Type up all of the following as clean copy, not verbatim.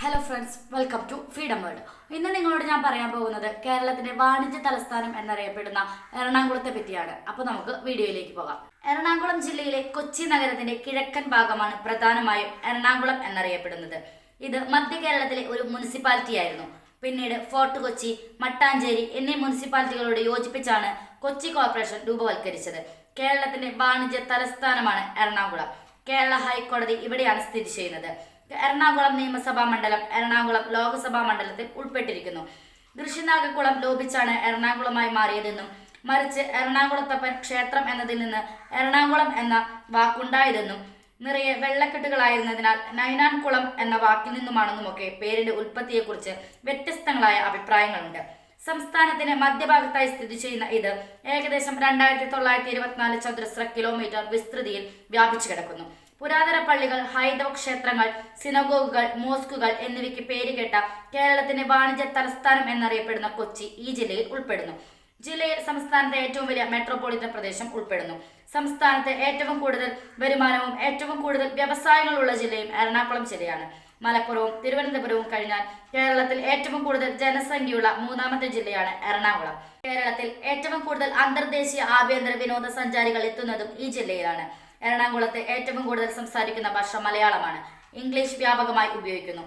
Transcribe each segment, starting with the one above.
Hello friends, welcome to freedom world. ഇന്ന് നിങ്ങളോട് ഞാൻ പറയാൻ പോകുന്നത് കേരളത്തിന്റെ വാണിജ്യ തലസ്ഥാനം എന്നറിയപ്പെടുന്ന എറണാകുളത്തെ പറ്റിയാണ്. അപ്പോൾ നമുക്ക് വീഡിയോയിലേക്ക് പോകാം. എറണാകുളം ജില്ലയിലെ കൊച്ചി നഗരത്തിന്റെ കിഴക്കൻ ഭാഗമാണ് പ്രധാനമായും എറണാകുളം എന്നറിയപ്പെടുന്നത്. ഇത് മധ്യ കേരളത്തിലെ ഒരു മുനിസിപ്പാലിറ്റി ആയിരുന്നു. പിന്നീട് ഫോർട്ട് കൊച്ചി, മട്ടാഞ്ചേരി എന്നീ മുനിസിപ്പാലിറ്റികളോട് യോജിപ്പിച്ചാണ് കൊച്ചി കോർപ്പറേഷൻ രൂപവൽക്കരിച്ചത്. കേരളത്തിന്റെ വാണിജ്യ തലസ്ഥാനമാണ് എറണാകുളം. കേരള ഹൈക്കോടതി ഇവിടെയാണ് സ്ഥിതി ചെയ്യുന്നത്. എറണാകുളം നിയമസഭാ മണ്ഡലം എറണാകുളം ലോക്സഭാ മണ്ഡലത്തിൽ ഉൾപ്പെട്ടിരിക്കുന്നു. ഋഷിനാഗക്കുളം ലോപിച്ചാണ് എറണാകുളമായി മാറിയതെന്നും മറിച്ച് എറണാകുളത്തപ്പൻ ക്ഷേത്രം എന്നതിൽ നിന്ന് എറണാകുളം എന്ന വാക്കുണ്ടായതെന്നും നിറയെ വെള്ളക്കെട്ടുകളായിരുന്നതിനാൽ നൈനാൻകുളം എന്ന വാക്കിൽ നിന്നുമാണെന്നുമൊക്കെ പേരിന്റെ ഉൽപ്പത്തിയെക്കുറിച്ച് വ്യത്യസ്തങ്ങളായ അഭിപ്രായങ്ങളുണ്ട്. സംസ്ഥാനത്തിന് മധ്യഭാഗത്തായി സ്ഥിതി ചെയ്യുന്ന ഇത് ഏകദേശം 2924 ചതുരശ്ര കിലോമീറ്റർ വിസ്തൃതിയിൽ വ്യാപിച്ചു കിടക്കുന്നു. പുരാതന പള്ളികൾ, ഹൈന്ദവ ക്ഷേത്രങ്ങൾ, സിനഗോഗുകൾ, മോസ്കുകൾ എന്നിവയ്ക്ക് പേരുകേട്ട കേരളത്തിന്റെ വാണിജ്യ തലസ്ഥാനം എന്നറിയപ്പെടുന്ന കൊച്ചി ഈ ജില്ലയിൽ ഉൾപ്പെടുന്നു. ജില്ലയിൽ സംസ്ഥാനത്തെ ഏറ്റവും വലിയ മെട്രോപൊളിറ്റൻ പ്രദേശം ഉൾപ്പെടുന്നു. സംസ്ഥാനത്ത് ഏറ്റവും കൂടുതൽ വരുമാനവും ഏറ്റവും കൂടുതൽ വ്യവസായങ്ങളുള്ള ജില്ലയും എറണാകുളം ജില്ലയാണ്. മലപ്പുറവും തിരുവനന്തപുരവും കഴിഞ്ഞാൽ കേരളത്തിൽ ഏറ്റവും കൂടുതൽ ജനസംഖ്യയുള്ള മൂന്നാമത്തെ ജില്ലയാണ് എറണാകുളം. കേരളത്തിൽ ഏറ്റവും കൂടുതൽ അന്തർദേശീയ ആഭ്യന്തര വിനോദസഞ്ചാരികൾ എത്തുന്നതും ഈ ജില്ലയിലാണ്. എറണാകുളത്ത് ഏറ്റവും കൂടുതൽ സംസാരിക്കുന്ന ഭാഷ മലയാളമാണ്. ഇംഗ്ലീഷ് വ്യാപകമായി ഉപയോഗിക്കുന്നു.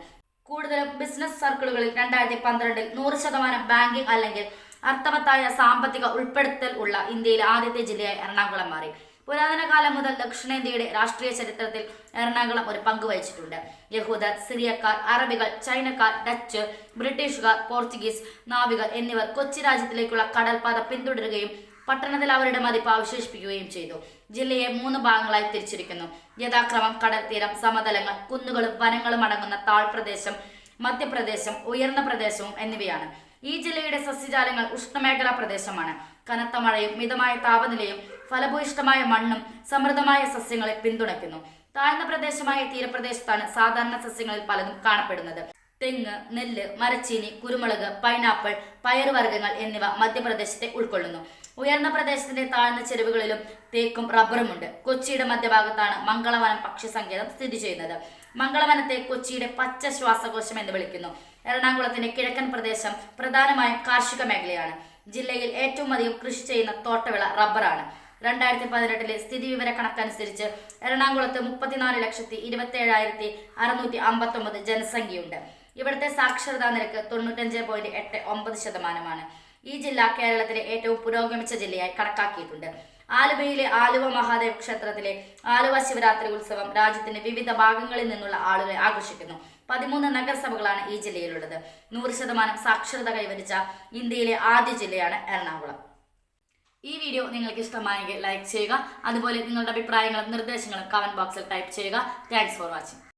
കൂടുതലും ബിസിനസ് സർക്കിളുകളിൽ 2012 100% ബാങ്കിംഗ് അല്ലെങ്കിൽ അർത്ഥവത്തായ സാമ്പത്തിക ഉൾപ്പെടുത്തൽ ഉള്ള ഇന്ത്യയിലെ ആദ്യത്തെ ജില്ലയായി എറണാകുളം മാറി. പുരാതന കാലം മുതൽ ദക്ഷിണേന്ത്യയുടെ രാഷ്ട്രീയ ചരിത്രത്തിൽ എറണാകുളം ഒരു പങ്ക് വഹിച്ചിട്ടുണ്ട്. യഹൂദർ, സിറിയക്കാർ, അറബികൾ, ചൈനക്കാർ, ഡച്ച്, ബ്രിട്ടീഷുകാർ, പോർച്ചുഗീസ് നാവികർ എന്നിവർ കൊച്ചി രാജ്യത്തിലേക്കുള്ള കടൽപാത പിന്തുടരുകയും പട്ടണത്തിൽ അവരുടെ മതിപ്പ് അവശേഷിപ്പിക്കുകയും ചെയ്തു. ജില്ലയെ 3 ഭാഗങ്ങളായി തിരിച്ചിരിക്കുന്നു. യഥാക്രമം കടൽ തീരം, സമതലങ്ങൾ, കുന്നുകളും വനങ്ങളും അടങ്ങുന്ന താഴ്പ്രദേശം, മധ്യപ്രദേശം, ഉയർന്ന പ്രദേശവും എന്നിവയാണ്. ഈ ജില്ലയുടെ സസ്യജാലങ്ങൾ ഉഷ്ണമേഖലാ പ്രദേശമാണ്. കനത്ത മഴയും മിതമായ താപനിലയും ഫലഭൂയിഷ്ടമായ മണ്ണും സമൃദ്ധമായ സസ്യങ്ങളെ പിന്തുണയ്ക്കുന്നു. താഴ്ന്ന പ്രദേശമായ തീരപ്രദേശത്താണ് സാധാരണ സസ്യങ്ങളിൽ പലതും കാണപ്പെടുന്നത്. തെങ്ങ്, നെല്ല്, മരച്ചീനി, കുരുമുളക്, പൈനാപ്പിൾ, പയറുവർഗ്ഗങ്ങൾ എന്നിവ മധ്യപ്രദേശത്തെ ഉൾക്കൊള്ളുന്നു. ഉയർന്ന പ്രദേശത്തിന്റെ താഴ്ന്ന ചെരുവുകളിലും തേക്കും റബ്ബറുമുണ്ട്. കൊച്ചിയുടെ മധ്യഭാഗത്താണ് മംഗളവനം പക്ഷി സങ്കേതം സ്ഥിതി ചെയ്യുന്നത്. മംഗളവനത്തെ കൊച്ചിയുടെ പച്ച ശ്വാസകോശം എന്ന് വിളിക്കുന്നു. എറണാകുളത്തിന്റെ കിഴക്കൻ പ്രദേശം പ്രധാനമായും കാർഷിക മേഖലയാണ്. ജില്ലയിൽ ഏറ്റവും അധികം കൃഷി ചെയ്യുന്ന തോട്ടവിള റബ്ബറാണ്. 2018 സ്ഥിതിവിവര കണക്കനുസരിച്ച് എറണാകുളത്ത് 34,27,659 ജനസംഖ്യയുണ്ട്. ഇവിടുത്തെ സാക്ഷരതാ നിരക്ക് 95.89%. ഈ ജില്ല കേരളത്തിലെ ഏറ്റവും പുരോഗമിച്ച ജില്ലയായി കണക്കാക്കിയിട്ടുണ്ട്. ആലുവയിലെ ആലുവ മഹാദേവ ക്ഷേത്രത്തിലെ ആലുവ ശിവരാത്രി ഉത്സവം രാജ്യത്തിന്റെ വിവിധ ഭാഗങ്ങളിൽ നിന്നുള്ള ആളുകളെ ആകർഷിക്കുന്നു. 13 നഗരസഭകളാണ് ഈ ജില്ലയിലുള്ളത്. 100% സാക്ഷരത കൈവരിച്ച ഇന്ത്യയിലെ ആദ്യ ജില്ലയാണ് എറണാകുളം. ഈ വീഡിയോ നിങ്ങൾക്ക് ഇഷ്ടമായെങ്കിൽ ലൈക്ക് ചെയ്യുക. അതുപോലെ നിങ്ങളുടെ അഭിപ്രായങ്ങളും നിർദ്ദേശങ്ങളും കമന്റ് ബോക്സിൽ ടൈപ്പ് ചെയ്യുക. Thanks for watching.